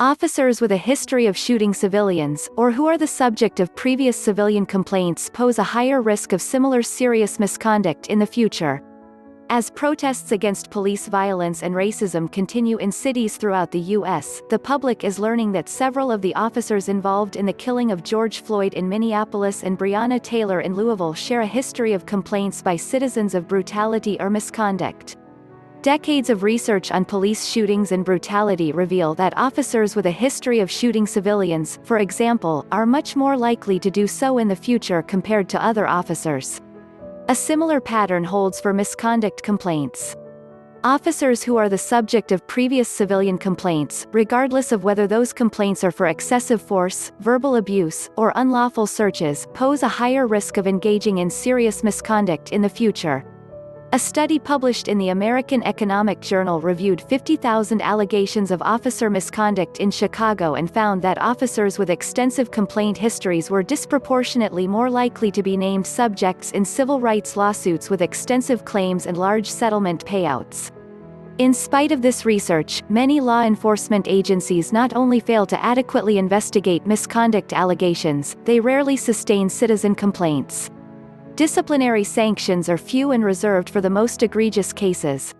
Officers with a history of shooting civilians, or who are the subject of previous civilian complaints, pose a higher risk of similar serious misconduct in the future. As protests against police violence and racism continue in cities throughout the U.S., the public is learning that several of the officers involved in the killing of George Floyd in Minneapolis and Breonna Taylor in Louisville share a history of complaints by citizens of brutality or misconduct. Decades of research on police shootings and brutality reveal that officers with a history of shooting civilians, for example, are much more likely to do so in the future compared to other officers. A similar pattern holds for misconduct complaints. Officers who are the subject of previous civilian complaints, regardless of whether those complaints are for excessive force, verbal abuse, or unlawful searches, pose a higher risk of engaging in serious misconduct in the future. A study published in the American Economic Journal reviewed 50,000 allegations of officer misconduct in Chicago and found that officers with extensive complaint histories were disproportionately more likely to be named subjects in civil rights lawsuits with extensive claims and large settlement payouts. In spite of this research, many law enforcement agencies not only fail to adequately investigate misconduct allegations, they rarely sustain citizen complaints. Disciplinary sanctions are few and reserved for the most egregious cases.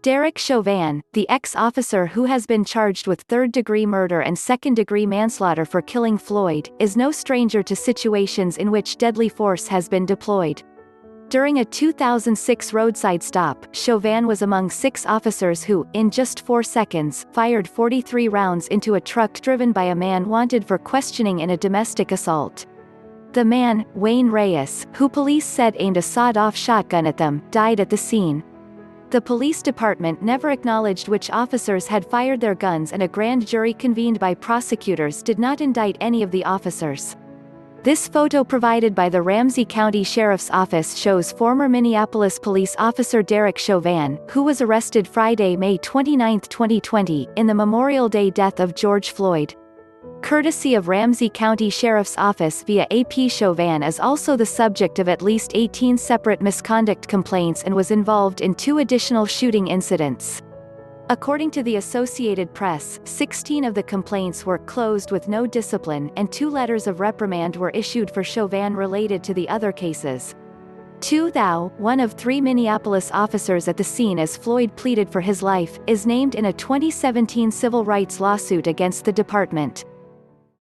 Derek Chauvin, the ex-officer who has been charged with third-degree murder and second-degree manslaughter for killing Floyd, is no stranger to situations in which deadly force has been deployed. During a 2006 roadside stop, Chauvin was among 6 officers who, in just 4 seconds, fired 43 rounds into a truck driven by a man wanted for questioning in a domestic assault. The man, Wayne Reyes, who police said aimed a sawed-off shotgun at them, died at the scene. The police department never acknowledged which officers had fired their guns, and a grand jury convened by prosecutors did not indict any of the officers. This photo provided by the Ramsey County Sheriff's Office shows former Minneapolis police officer Derek Chauvin, who was arrested Friday, May 29, 2020, in the Memorial Day death of George Floyd. Courtesy of Ramsey County Sheriff's Office via APChauvin is also the subject of at least 18 separate misconduct complaints and was involved in 2 additional shooting incidents. According to the Associated Press, 16 of the complaints were closed with no discipline, and 2 letters of reprimand were issued for Chauvin related to the other cases. Tou Thao, one of 3 Minneapolis officers at the scene as Floyd pleaded for his life, is named in a 2017 civil rights lawsuit against the department.